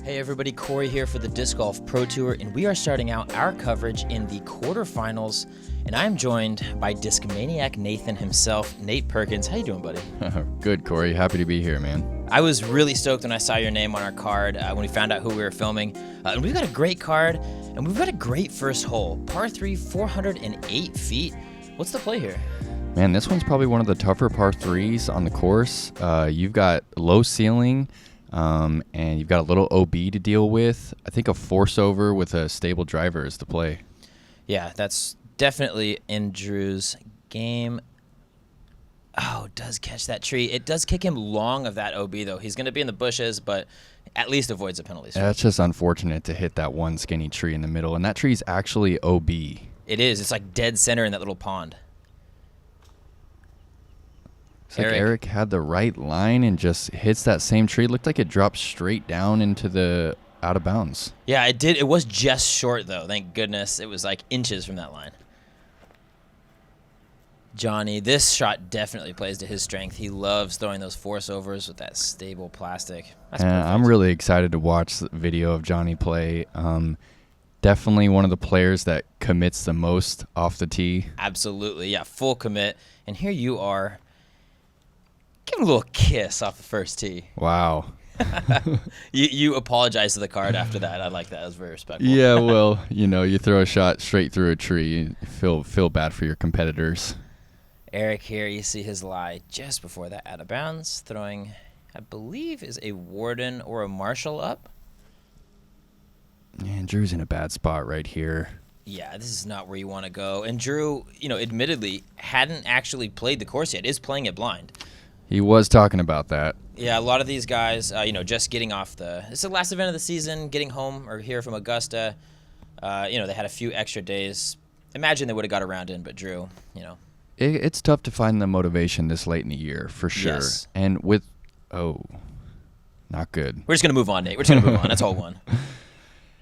Hey everybody, Cory here for the Disc Golf Pro Tour, and we are starting out our coverage in the quarterfinals, and I'm joined by Disc Maniac Nathan himself, Nate Perkins. How you doing, buddy? Good, Cory. Happy to be here, man. I was really stoked when I saw your name on our card when we found out who we were filming. And we've got a great card, and we've got a great first hole. Par 3, 408 feet. What's the play here? Man, this one's probably one of the tougher par 3s on the course. You've got low ceiling, and you've got a little OB to deal with. I think a force over with a stable driver is the play. Yeah, that's definitely in Drew's game. Oh, it does catch that tree. It does kick him long of that OB, though. He's going to be in the bushes, but at least avoids the penalties. That's just unfortunate to hit that one skinny tree in the middle, and that tree's actually OB. It is. It's like dead center in that little pond. It's like Eric had the right line and just hits that same tree. It looked like it dropped straight down into the out of bounds. Yeah, it did. It was just short, though. Thank goodness. It was like inches from that line. JohnE, this shot definitely plays to his strength. He loves throwing those force overs with that stable plastic. That's perfect. I'm really excited to watch the video of JohnE play. Definitely one of the players that commits the most off the tee. Absolutely, yeah, full commit. And here you are. Give him a little kiss off the first tee. Wow. You apologize to the card after that. I like that. It was very respectful. Yeah, well, you throw a shot straight through a tree. You feel bad for your competitors. Eric here, you see his lie just before that out of bounds, throwing, I believe, is a Warden or a Marshall up. And Drew's in a bad spot right here. Yeah, this is not where you want to go. And Drew, admittedly, hadn't actually played the course yet. Is playing it blind. He was talking about that. Yeah, a lot of these guys, just getting off it's the last event of the season, getting home or here from Augusta. They had a few extra days. Imagine they would have got a round in, but Drew, It's tough to find the motivation this late in the year, for sure. Yes. And not good. We're just going to move on, Nate. We're just going to move on. That's all one.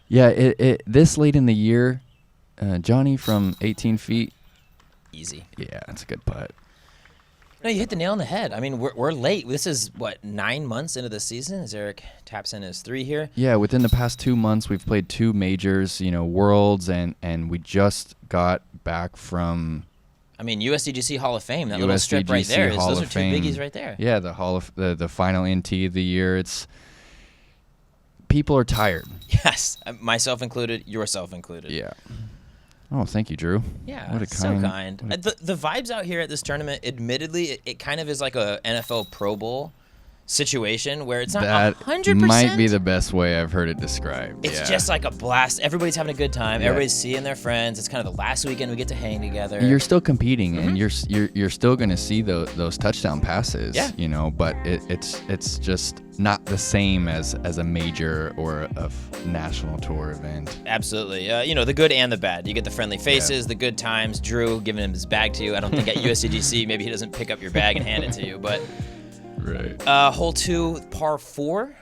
Yeah, this late in the year, JohnE from 18 feet. Easy. Yeah, that's a good putt. No, you hit the nail on the head. I mean, we're late. This is, 9 months into the season as Eric taps in his 3 here. Yeah, within the past 2 months, we've played 2 majors, Worlds, and we just got back from... USDGC Hall of Fame, that little strip right there. Those are 2 biggies right there. Yeah, the final NT of the year. People are tired. Yes, myself included, yourself included. Yeah. Oh, thank you, Drew. Yeah, so kind. The vibes out here at this tournament, admittedly, it kind of is like a NFL Pro Bowl situation where it's not 100%. That might be the best way I've heard it described. It's just like a blast. Everybody's having a good time. Yeah. Everybody's seeing their friends. It's kind of the last weekend we get to hang together. You're still competing, and you're still going to see those touchdown passes. Yeah. But it's just not the same as a major or a national tour event. Absolutely. The good and the bad. You get the friendly faces, the good times. Drew giving him his bag to you. I don't think at USDGC maybe he doesn't pick up your bag and hand it to you, but. Right. Hole 2, par 4,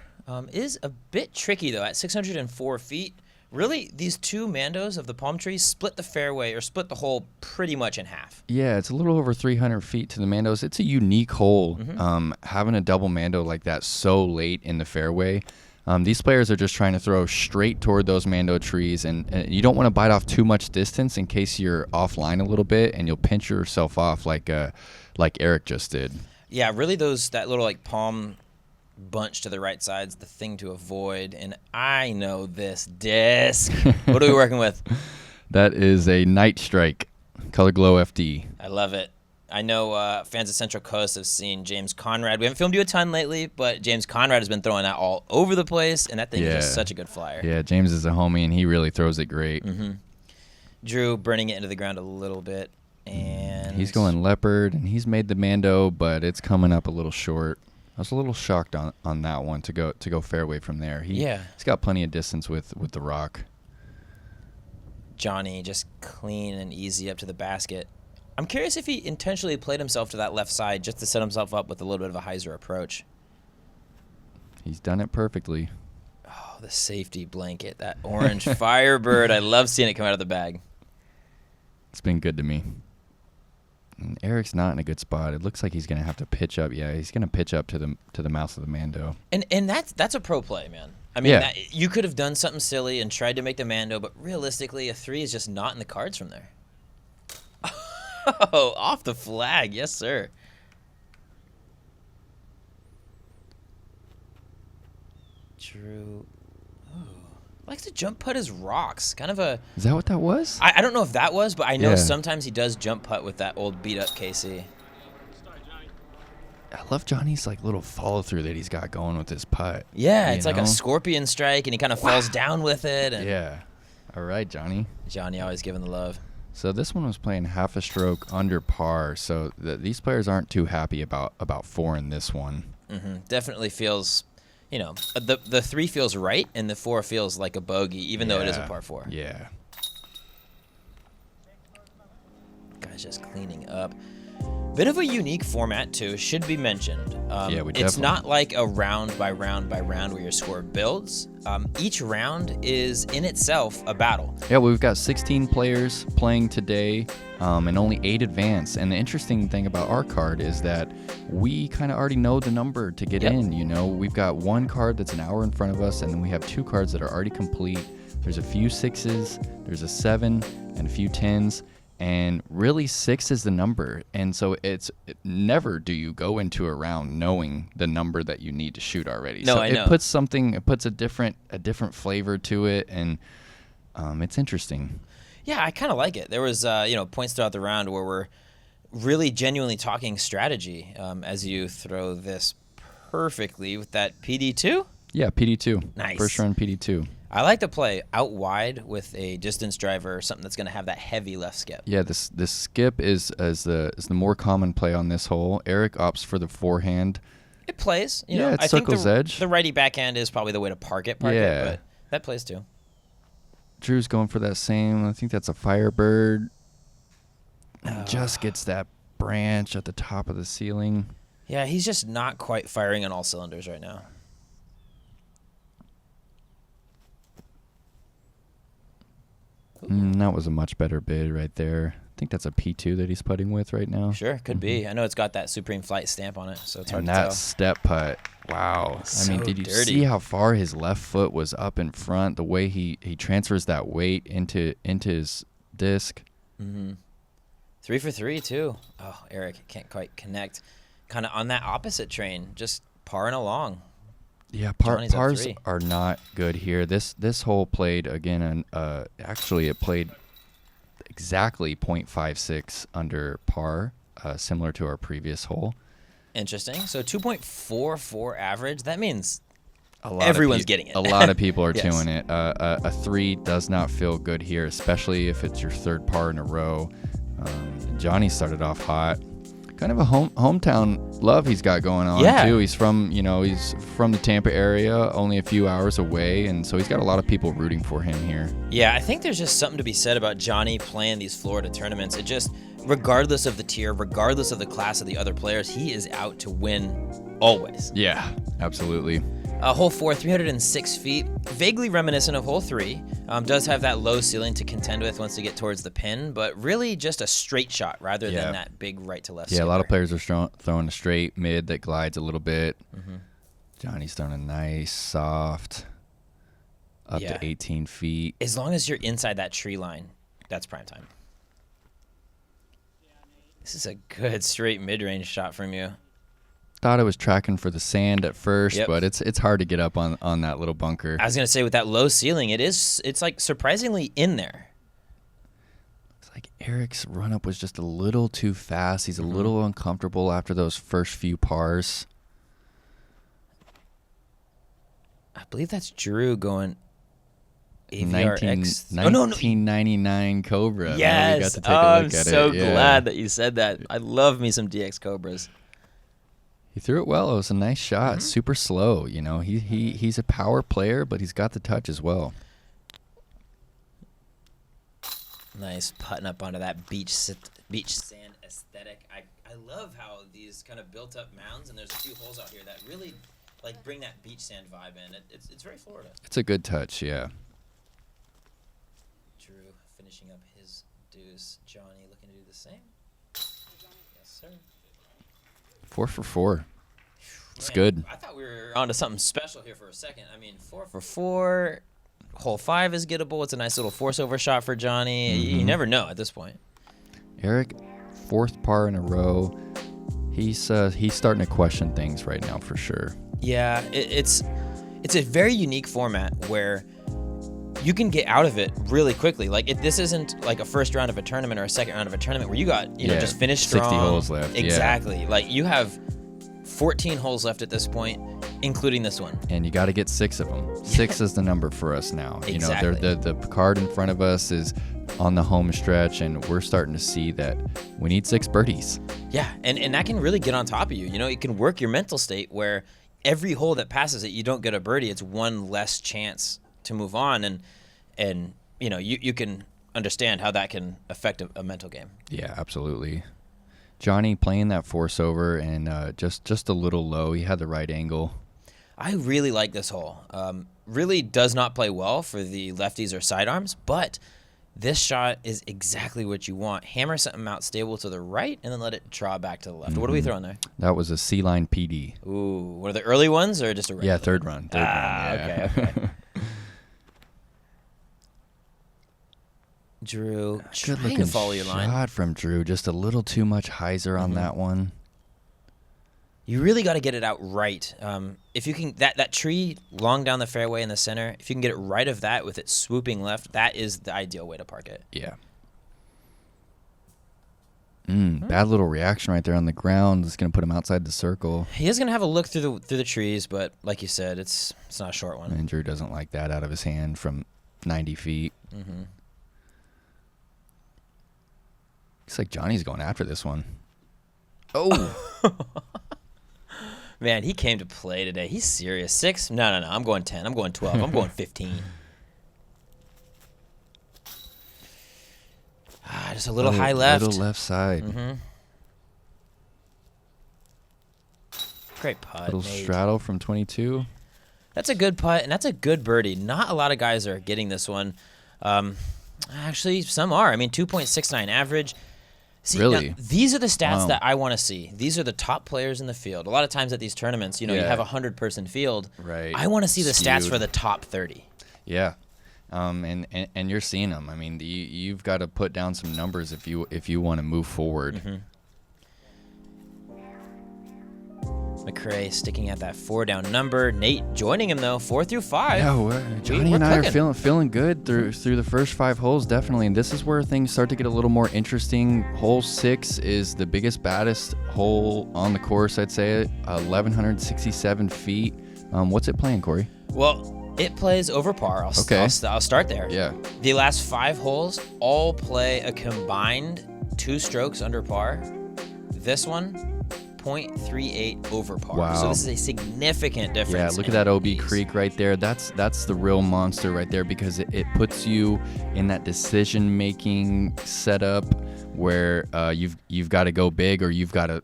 is a bit tricky, though, at 604 feet. Really, these 2 Mandos of the palm trees split the fairway or split the hole pretty much in half. Yeah, it's a little over 300 feet to the Mandos. It's a unique hole, having a double Mando like that so late in the fairway. These players are just trying to throw straight toward those Mando trees, and you don't want to bite off too much distance in case you're offline a little bit, and you'll pinch yourself off like Eric just did. Yeah, really that little palm bunch to the right side's the thing to avoid. And I know this disc. What are we working with? That is a Night Strike Color Glow FD. I love it. I know fans of Central Coast have seen James Conrad. We haven't filmed you a ton lately, but James Conrad has been throwing that all over the place, and that thing is just such a good flyer. Yeah, James is a homie, and he really throws it great. Drew burning it into the ground a little bit. And he's going leopard, and he's made the Mando, but it's coming up a little short. I was a little shocked on that one to go fairway from there. He's got plenty of distance with the rock. JohnE just clean and easy up to the basket. I'm curious if he intentionally played himself to that left side just to set himself up with a little bit of a hyzer approach. He's done it perfectly. Oh, the safety blanket, that orange Firebird. I love seeing it come out of the bag. It's been good to me. And Eric's not in a good spot. It looks like he's going to have to pitch up. Yeah, he's going to pitch up to the mouth of the Mando. And that's a pro play, man. I mean, Yeah. you could have done something silly and tried to make the Mando, but realistically, a 3 is just not in the cards from there. Oh, off the flag. Yes, sir. Drew. Ooh. Likes to jump putt his rocks. Kind of a... Is that what that was? I don't know if that was, but I know Yeah. sometimes he does jump putt with that old beat-up KC. I love Johnny's like little follow through that he's got going with his putt. Yeah, you it's like know? a scorpion strike, and he kind of falls down with it. And Yeah. All right, Johnny. JohnE always giving the love. So this one was playing half a stroke under par. So these players aren't too happy about 4 in this one. Definitely feels, you know, the 3 feels right, and the 4 feels like a bogey, even though it is a par 4. Yeah. Guy's just cleaning up. Bit of a unique format, too, should be mentioned. Yeah, we It's definitely- not like a round by round by round where your score builds. Each round is in itself a battle. Yeah, we've got 16 players playing today, and only 8 advance. And the interesting thing about our card is that we kind of already know the number to get in. You know, we've got 1 card that's an hour in front of us, and then we have 2 cards that are already complete. There's a few 6s, there's a 7, and a few 10s. And really 6 is the number. And so never do you go into a round knowing the number that you need to shoot already. No, so I it know. puts a different flavor to it, and it's interesting. Yeah, I kind of like it. There was, points throughout the round where we're really genuinely talking strategy as you throw this perfectly with that PD2. Yeah, PD2. Nice. First round PD2. I like to play out wide with a distance driver or something that's going to have that heavy left skip. Yeah, this skip is the more common play on this hole. Eric opts for the forehand. It plays. You Yeah, know, it I think circles edge. the righty backhand is probably the way to park it, Yeah. but that plays too. Drew's going for that same. I think that's a Firebird. And just gets that branch at the top of the ceiling. Yeah, he's just not quite firing on all cylinders right now. That was a much better bid right there. I think that's a P2 that he's putting with right now. Sure, could be. I know it's got that Supreme Flight stamp on it, so it's hard And to that tell. step putt, wow. I mean, So did you dirty. see how far his left foot was up in front? The way he transfers that weight into his disc. 3 for 3 too. Oh, Eric can't quite connect. Kind of on that opposite train, just parring along. Yeah, Johnny's at pars 3. are not good here. This hole played again, actually it played exactly 0.56 under par, similar to our previous hole. Interesting. So 2.44 average. That means A lot everyone's getting it. A lot of people are Yes. doing it. A 3 does not feel good here, especially if it's your 3rd par in a row. Johnny started off hot. Kind of a hometown love he's got going on too. He's from the Tampa area, only a few hours away, and so he's got a lot of people rooting for him here. Yeah, I think there's just something to be said about JohnE playing these Florida tournaments. It just, regardless of the tier, regardless of the class of the other players, he is out to win always. Yeah, absolutely. Hole 4, 306 feet, vaguely reminiscent of hole 3. Does have that low ceiling to contend with once you get towards the pin, but really just a straight shot rather than that big right to left. Yeah, a lot of skipper. players are throwing a straight mid that glides a little bit. Johnny's throwing a nice soft up Yeah. to 18 feet. As long as you're inside that tree line, that's prime time. This is a good straight mid-range shot from you. Thought I was tracking for the sand at first, Yep. but it's hard to get up on that little bunker. I was gonna say with that low ceiling, it's like surprisingly in there. It's like Eric's run up was just a little too fast. He's a little uncomfortable after those first few pars. I believe that's Drew going AVRX. 1999 Cobra. Now we got Yes. to take a I'm look at so it. Yeah. glad that you said that. I love me some DX Cobras. He threw it well. It was a nice shot. Super slow. You know, he's a power player, but he's got the touch as well. Nice putting up onto that beach sand aesthetic. I love how these kind of built up mounds, and there's a few holes out here that really like bring that beach sand vibe in. It's very Florida. It's a good touch, yeah. Drew finishing up his deuce. JohnE looking to do the same. Yes, sir. 4 for 4. It's Man, good. I thought we were onto something special here for a second. I mean, 4 for 4. Hole 5 is gettable. It's a nice little force-over shot for JohnE. You never know at this point. Eric, 4th par in a row. He's starting to question things right now for sure. Yeah, it's a very unique format where you can get out of it really quickly. Like this isn't like a first round of a tournament or a second round of a tournament where you got just finished strong. 60 holes left. Exactly. Yeah. Like you have 14 holes left at this point, including this one. And you got to get 6 of them. 6 is the number for us now. Exactly. You know, the card in front of us is on the home stretch, and we're starting to see that we need 6 birdies. Yeah, and that can really get on top of you. You know, it can work your mental state where every hole that passes it, you don't get a birdie. It's one less chance to move on, and you know, you can understand how that can affect a mental game. Yeah, absolutely. JohnE playing that force over and just a little low. He had the right angle. I really like this hole. Really does not play well for the lefties or sidearms, but this shot is exactly what you want. Hammer something out stable to the right and then let it draw back to the left. What are we throwing there? That was a C-line PD. Ooh, what are the early ones or just a regular? Yeah, third run. Yeah. Okay. Drew, Good trying looking to follow your line. shot from Drew. Just a little too much hyzer on that one. You really got to get it out right. If you can, that tree long down the fairway in the center, if you can get it right of that with it swooping left, that is the ideal way to park it. Yeah. Bad little reaction right there on the ground. It's going to put him outside the circle. He is going to have a look through the trees, but like you said, it's not a short one. And Drew doesn't like that out of his hand from 90 feet. Looks like JohnE's going after this one. Oh. Man, he came to play today. He's serious. 6? No. I'm going 10. I'm going 12. I'm going 15. Just a little high left. Little left side. Great putt. Little Nate. straddle from 22. That's a good putt, and that's a good birdie. Not a lot of guys are getting this one. Actually, some are. I mean, 2.69 average. See, Really? Now, these are the stats that I want to see. These are the top players in the field. A lot of times at these tournaments, you have a 100-person field. Right. I want to see the stats Skewed. for the top 30. Yeah. And you're seeing them. I mean, you've got to put down some numbers if you want to move forward. McCray sticking at that 4 down number. Nate joining him though, 4 through 5. Yeah, JohnE we're and I cooking. are feeling good through the first 5 holes, definitely. And this is where things start to get a little more interesting. Hole 6 is the biggest, baddest hole on the course, I'd say, 1,167 feet. What's it playing, Cory? Well, it plays over par. I'll start there. Yeah. The last 5 holes all play a combined 2 strokes under par. This one, 0.38 over par. Wow. So this is a significant difference. Yeah, look at that OB these. Creek right there. That's the real monster right there, because it puts you in that decision-making setup where you've got to go big, or you've got to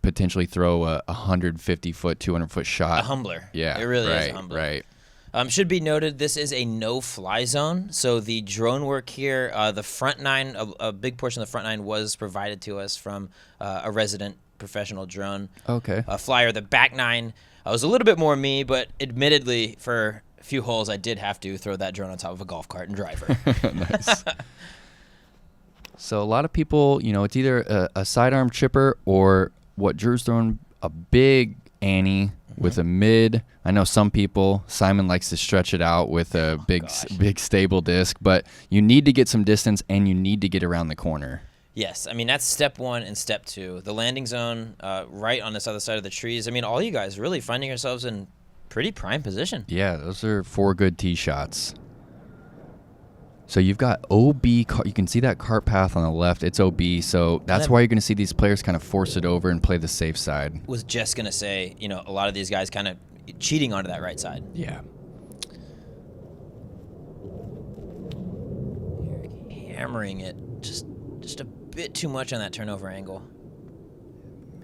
potentially throw a 150-foot, 200-foot shot. A humbler. Yeah, It really is a right, humbler. right. Should be noted, this is a no-fly zone. So the drone work here, the front 9, a big portion of the front 9 was provided to us from a resident professional drone flyer. The back 9 was a little bit more me, but admittedly, for a few holes, I did have to throw that drone on top of a golf cart and drive her. Nice. So a lot of people, it's either a sidearm chipper or what Drew's throwing, a big Annie with a mid. I know some people, Simon likes to stretch it out with a big stable disc, but you need to get some distance and you need to get around the corner. Yes, I mean, that's step 1 and step 2. The landing zone right on this other side of the trees. I mean, all you guys really finding yourselves in pretty prime position. Yeah, those are 4 good tee shots. So you've got OB. You can see that cart path on the left. It's OB, so that's why you're going to see these players kind of force it over and play the safe side. Was just going to say, a lot of these guys kind of cheating onto that right side. Yeah. Hammering it just a bit too much on that turnover angle.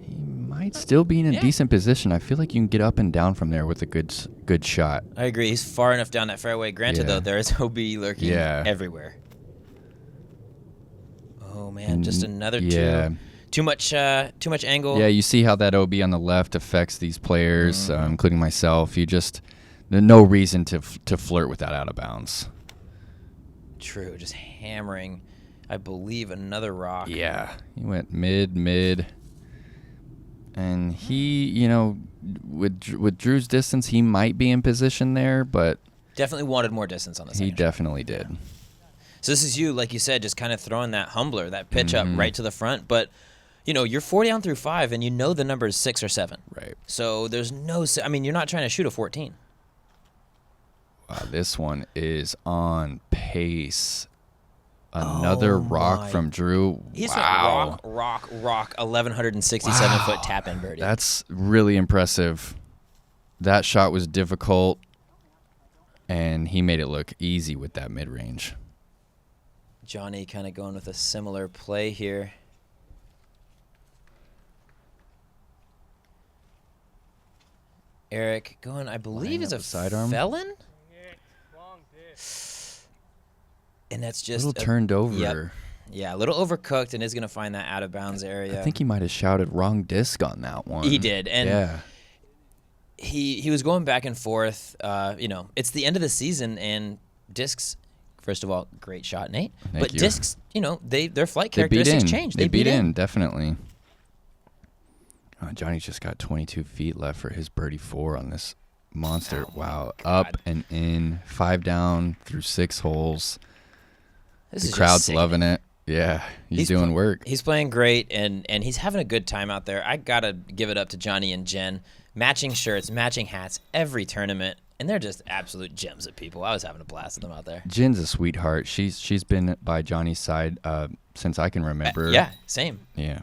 He might still be in a decent position. I feel like you can get up and down from there with a good shot. I agree. He's far enough down that fairway. Granted, though, there is OB lurking everywhere. Oh, man, just another 2. Too much angle. Yeah, you see how that OB on the left affects these players, including myself. There's no reason to flirt with that out of bounds. True, just hammering, I believe, another rock. Yeah, he went mid, and he, with Drew's distance, he might be in position there, but definitely wanted more distance on the second he shot. definitely did. Yeah. So this is you, like you said, just kind of throwing that humbler, that pitch up right to the front, but you're 4 down through 5, and the number is 6 or 7. Right. So there's you're not trying to shoot a 14. Wow, this one is on pace. Another rock from Drew. He's wow. rock, 1,167-foot tap-in birdie. That's really impressive. That shot was difficult, and he made it look easy with that mid-range. JohnE kind of going with a similar play here. Eric going, I believe, is a sidearm felon? And that's just a little turned over. Yep. Yeah, a little overcooked, and is going to find that out of bounds area. I think he might have shouted wrong disc on that one. He did, and yeah. He was going back and forth. It's the end of the season, and discs. First of all, great shot, Nate. Thank you. Discs, their flight characteristics change. They beat in, definitely. Johnny's just got 22 feet left for his birdie 4 on this monster. Oh wow, up and in, 5 down through 6 holes. The crowd's loving it. Yeah, he's doing work. He's playing great, and he's having a good time out there. I got to give it up to JohnE and Jen. Matching shirts, matching hats, every tournament, and they're just absolute gems of people. I was having a blast with them out there. Jen's a sweetheart. She's been by Johnny's side since I can remember. Yeah, same. Yeah.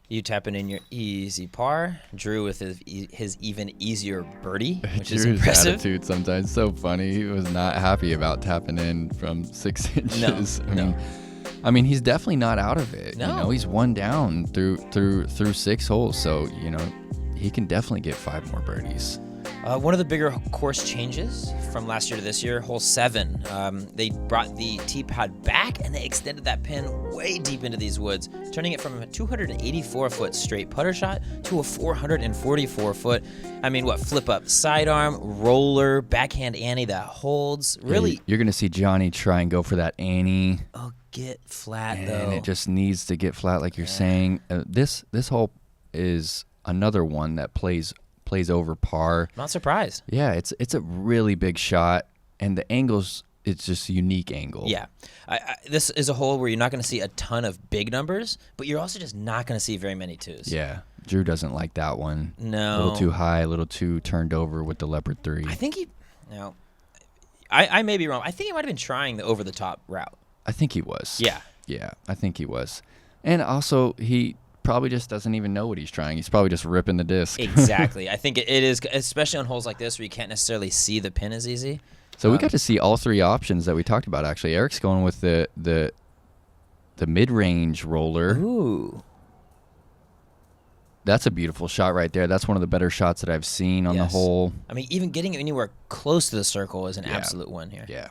You tapping in your easy par. Drew with his even easier birdie, which is impressive. Drew's attitude sometimes so funny. He was not happy about tapping in from 6 inches. I mean, he's definitely not out of it. No. He's 1 down through 6 holes, so he can definitely get 5 more birdies. One of the bigger course changes from last year to this year, hole 7, they brought the tee pad back and they extended that pin way deep into these woods, turning it from a 284-foot straight putter shot to a 444-foot. Flip up sidearm, roller, backhand Annie that holds. Really, you're gonna see JohnE try and go for that Annie. Oh, get flat though. And it just needs to get flat, like you're saying. This hole is another one that plays over par. Not surprised. Yeah, it's a really big shot, and the angles, it's just a unique angle. Yeah. This is a hole where you're not going to see a ton of big numbers, but you're also just not going to see very many 2s. Yeah. Drew doesn't like that one. No. A little too high, a little too turned over with the leopard 3. I think I may be wrong. I think he might have been trying the over-the-top route. I think he was. Yeah. Yeah, I think he was. And also, he probably just doesn't even know what he's trying. He's probably just ripping the disc. Exactly. I think it is, especially on holes like this where you can't necessarily see the pin as easy. So we got to see all 3 options that we talked about, actually. Eric's going with the mid-range roller. Ooh. That's a beautiful shot right there. That's one of the better shots that I've seen on the hole. Even getting anywhere close to the circle is an absolute win here. Yeah.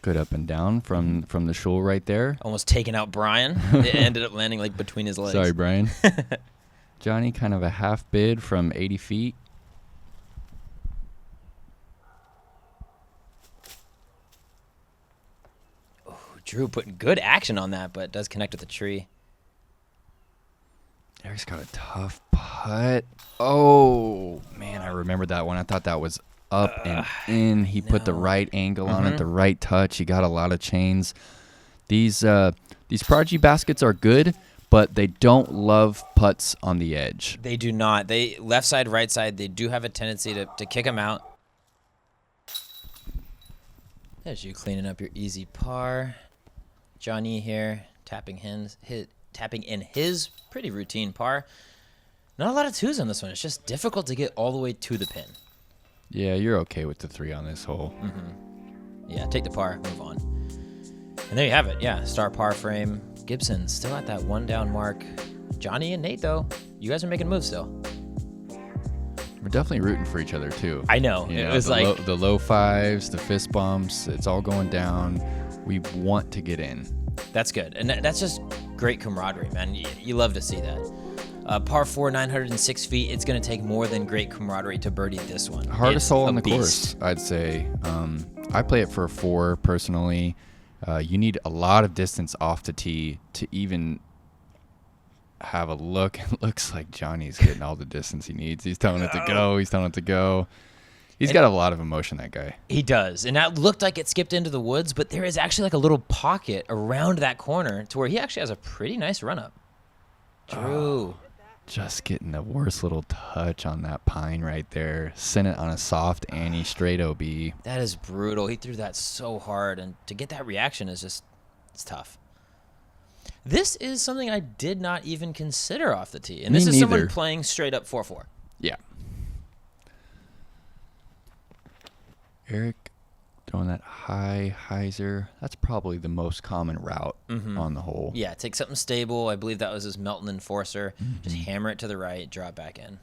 Good up and down from the shul right there. Almost taking out Brian. It ended up landing between his legs. Sorry, Brian. JohnE kind of a half bid from 80 feet. Oh, Drew putting good action on that, but does connect with the tree. Eric's got a tough putt. Oh, man, I remember that one. I thought that was up and in. He put the right angle on it, the right touch. He got a lot of chains. These Prodigy baskets are good, but they don't love putts on the edge. They do not. They left side, right side, they do have a tendency to kick them out. There's you cleaning up your easy par. JohnE here, tapping in his pretty routine par. Not a lot of 2s on this one. It's just difficult to get all the way to the pin. Yeah, you're okay with the 3 on this hole. Yeah, take the par, move on. And there you have it. Yeah, star par frame. Gibson still at that 1 down mark. JohnE and Nate, though, you guys are making moves still. We're definitely rooting for each other too. I know. You It know, was like the low fives, the fist bumps. It's all going down. We want to get in. that's good, and that's just great camaraderie, man. You love to see that. Par 4, 906 feet. It's going to take more than great camaraderie to birdie this one. Hardest It's hole a on the beast. course, I'd say. I play it for a 4 personally. You need a lot of distance off the tee to even have a look. It looks like Johnny's getting all the distance he needs. He's telling it to go. He's telling it to go. He's got a lot of emotion, that guy. He does, and that looked like it skipped into the woods, but there is actually like a little pocket around that corner to where he actually has a pretty nice run up. Drew. Just getting the worst little touch on that pine right there. Sent it on a soft Annie straight OB. That is brutal. He threw that so hard, and to get that reaction is just, it's tough. This is something I did not even consider off the tee, and Me this is someone neither. playing straight up 4-4. Yeah. Eric throwing that high hyzer. That's probably the most common route on the hole. Yeah, take something stable. I believe that was his Melton Enforcer. Just hammer it to the right, draw it back in.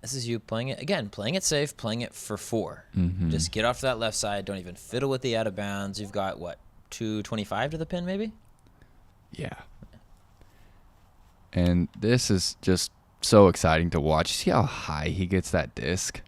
This is you playing it, again, playing it safe, playing it for 4. Just get off to that left side. Don't even fiddle with the out of bounds. You've got, what, 225 to the pin maybe? Yeah. And this is just so exciting to watch. See how high he gets that disc?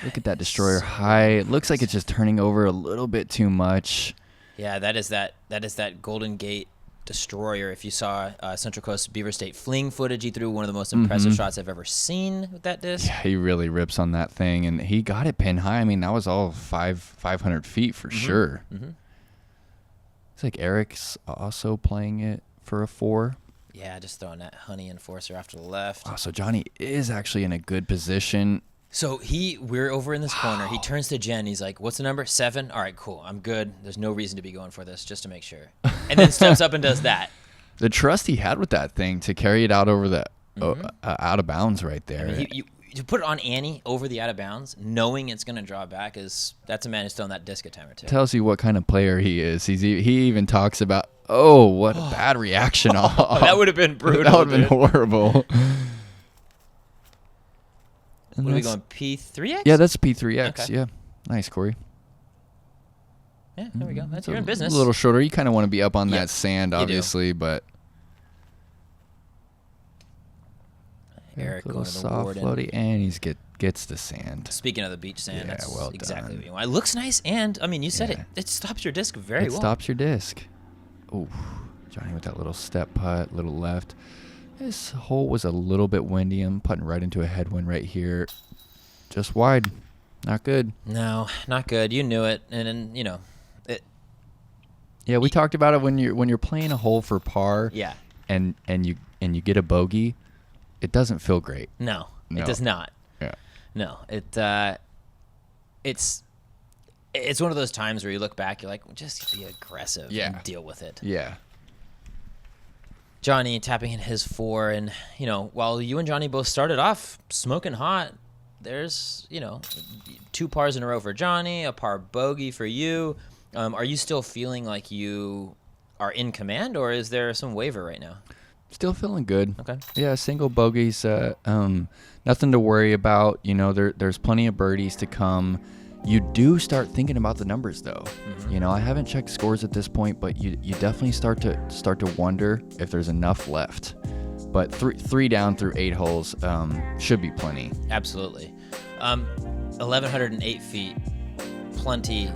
Look at that destroyer high. It looks like it's just turning over a little bit too much. Yeah, that is that Golden Gate destroyer. If you saw Central Coast Beaver State fling footage, he threw one of the most impressive shots I've ever seen with that disc. Yeah, he really rips on that thing, and he got it pin high. I mean, that was all 500 feet for sure. It's like Eric's also playing it for a 4. Yeah, just throwing that honey enforcer off to the left. Oh, so Johnny is actually in a good position. So we're over in this corner. He turns to Jen. He's like, "What's the number? 7? All right, cool. I'm good. There's no reason to be going for this, just to make sure." And then steps up and does that. The trust he had with that thing to carry it out over the out of bounds right there. I mean, you put it on Annie over the out of bounds, knowing it's going to draw back, that's a man who's throwing that disc a time or two. Tells you what kind of player he is. He even talks about, oh, what a bad reaction. That would have been brutal. That would have been horrible. And What are we going, P3X? Yeah, that's P3X. Okay. Yeah. Nice, Cory. Yeah, there we go. You're in business. A little shorter. You kind of want to be up on Yep, that sand, you do. obviously, but Eric little going to the soft Warden. floaty, and he gets the sand. Speaking of the beach sand, Yeah, that's well exactly done. what you want. It looks nice, and, I mean, you said Yeah. it stops your disc very It well. stops your disc. Ooh, Johnny with that little step putt, little left. This hole was a little bit windy. I'm putting right into a headwind right here. Just wide. Not good. No, not good. You knew it, and you know, Yeah, we talked about it when you're playing a hole for par. yeah. And you get a bogey, it doesn't feel great. No, No. it does not. Yeah. No, it's one of those times where you look back, you're like, just be aggressive and deal with it. Yeah. JohnE tapping in his 4, and you know, while you and JohnE both started off smoking hot, there's 2 pars in a row for JohnE, a par bogey for you. Are you still feeling like you are in command, or is there some waiver right now? Still feeling good. Okay. Yeah, single bogeys, nothing to worry about. You know, there's plenty of birdies to come. You do start thinking about the numbers, though. You know, I haven't checked scores at this point, but you definitely start to wonder if there's enough left. But three down through 8 holes should be plenty. Absolutely. 1,108 feet, plenty.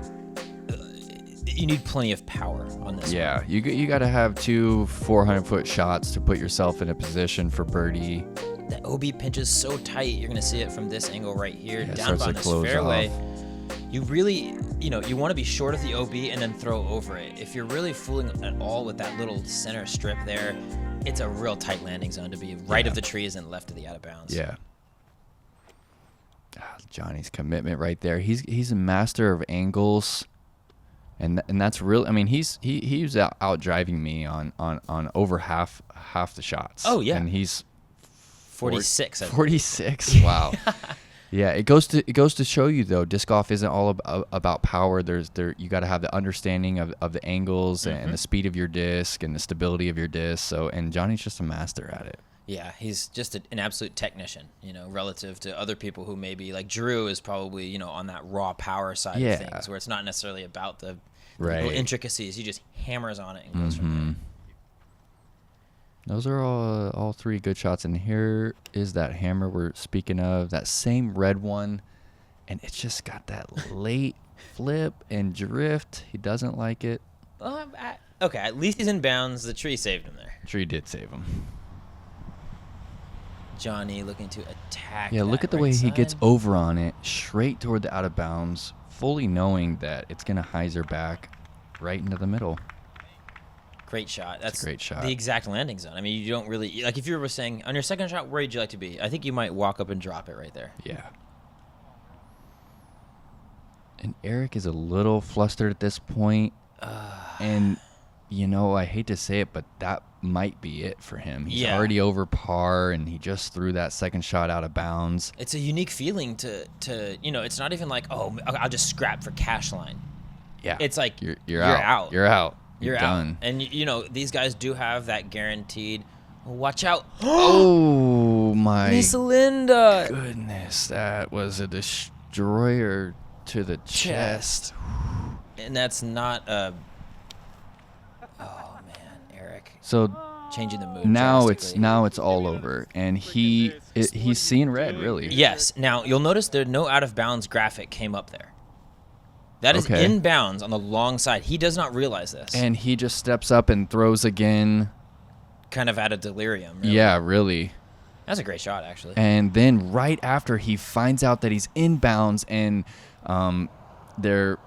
You need plenty of power on this. Yeah, you got to have 2 400-foot shots to put yourself in a position for birdie. The OB pinches so tight. You're going to see it from this angle right here, Yeah, it down starts by to this close fairway. off. You really, you want to be short of the OB and then throw over it. If you're really fooling at all with that little center strip there, it's a real tight landing zone to be right of the trees and left of the out of bounds. Yeah. Johnny's commitment right there. He's a master of angles, and that's real. I mean, he was out driving me on over half the shots. Oh yeah, and he's 46. 46. Wow. Yeah, it goes to show you though, disc golf isn't all about power. You got to have the understanding of the angles and the speed of your disc and the stability of your disc. So, and Johnny's just a master at it. Yeah, he's just an absolute technician, relative to other people who maybe, like Drew is probably, on that raw power side of things, where it's not necessarily about the little intricacies. He just hammers on it and goes from there. Those are all three good shots. And here is that hammer we're speaking of, that same red one. And it's just got that late flip and drift. He doesn't like it. Okay, at least he's in bounds. The tree saved him there. The tree did save him. JohnE looking to attack. Yeah, look at the way he gets over on it, straight toward the out of bounds, fully knowing that it's going to hyzer back right into the middle. Great shot. That's a great shot. The exact landing zone. I mean, you don't really, like if you were saying, on your second shot, where would you like to be? I think you might walk up and drop it right there. Yeah. And Eric is a little flustered at this point. And, I hate to say it, but that might be it for him. He's already over par, and he just threw that second shot out of bounds. It's a unique feeling to it's not even like, oh, I'll just scrap for cash line. Yeah. It's like, you're out. You're out. You're done. And, these guys do have that guaranteed, watch out. Oh, my Miss Linda. goodness. That was a destroyer to the chest. And that's not a... Oh, man, Eric. So changing the mood now it's all over. And he's seeing red, really. Yes. Now, you'll notice there no out-of-bounds graphic came up there. That is in bounds on the long side. He does not realize this. And he just steps up and throws again. Kind of out of delirium. Really. Yeah, really. That's a great shot, actually. And then right after he finds out that he's in bounds and the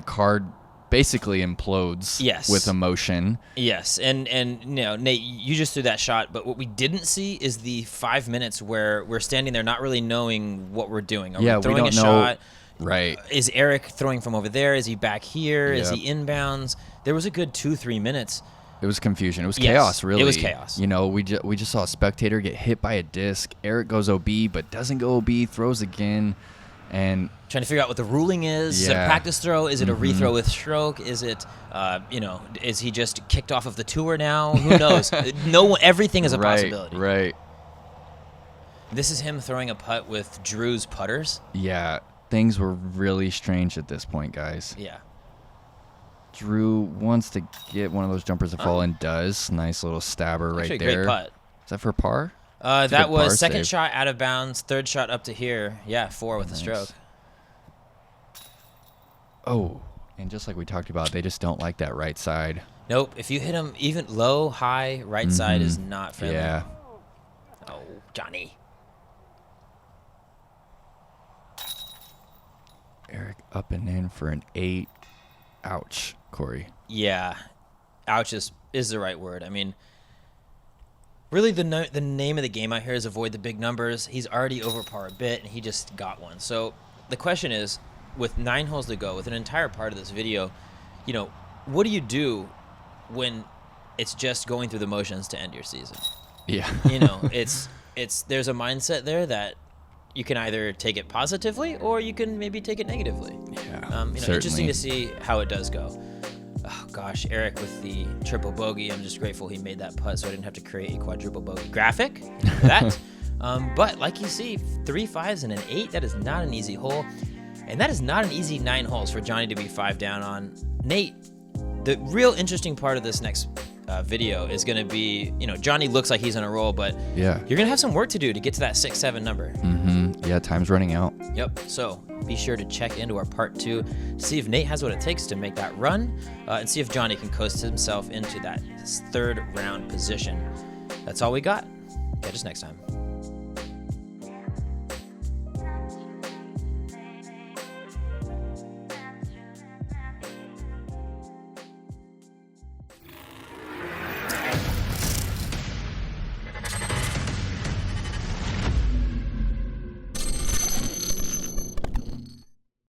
card basically implodes with emotion. Yes. And Nate, you just threw that shot, but what we didn't see is the 5 minutes where we're standing there not really knowing what we're doing. Are we throwing we don't a know. shot? Right. Is Eric throwing from over there? Is he back here? Is he inbounds? There was a good 2-3 minutes. It was confusion. It was chaos, really. It was chaos. We just saw a spectator get hit by a disc. Eric goes OB, but doesn't go OB, throws again. And trying to figure out what the ruling is. Is it a practice throw? Is it a rethrow with stroke? Is it, is he just kicked off of the tour now? Who knows? Everything is a possibility. Right. This is him throwing a putt with Drew's putters. Yeah. Things were really strange at this point, guys. Yeah. Drew wants to get one of those jumpers to fall and does. Nice little stabber right there. Great putt. Is that for par? That was second shot out of bounds, third shot up to here. Yeah, 4 with the stroke. Oh, and just like we talked about, they just don't like that right side. Nope. If you hit him even low, high, right side is not friendly. Yeah. Oh, JohnE. Eric up and in for an 8. Ouch, Cory. Yeah. Ouch is the right word. I mean, really the name of the game out here is avoid the big numbers. He's already over par a bit, and he just got one. So the question is, with 9 holes to go, with an entire part of this video, what do you do when it's just going through the motions to end your season? Yeah. There's a mindset there that you can either take it positively or you can maybe take it negatively. Yeah, interesting to see how it does go. Oh, gosh, Eric with the triple bogey. I'm just grateful he made that putt so I didn't have to create a quadruple bogey graphic for that. But like you see, 3 5s and an 8, that is not an easy hole. And that is not an easy 9 holes for JohnE to be 5 down on. Nate, the real interesting part of this next video is going to be, JohnE looks like he's on a roll, but you're going to have some work to do to get to that 6-7 number. Yeah, time's running out. Yep. So be sure to check into our part 2, see if Nate has what it takes to make that run, and see if JohnE can coast himself into that 3rd round position. That's all we got. Catch us next time.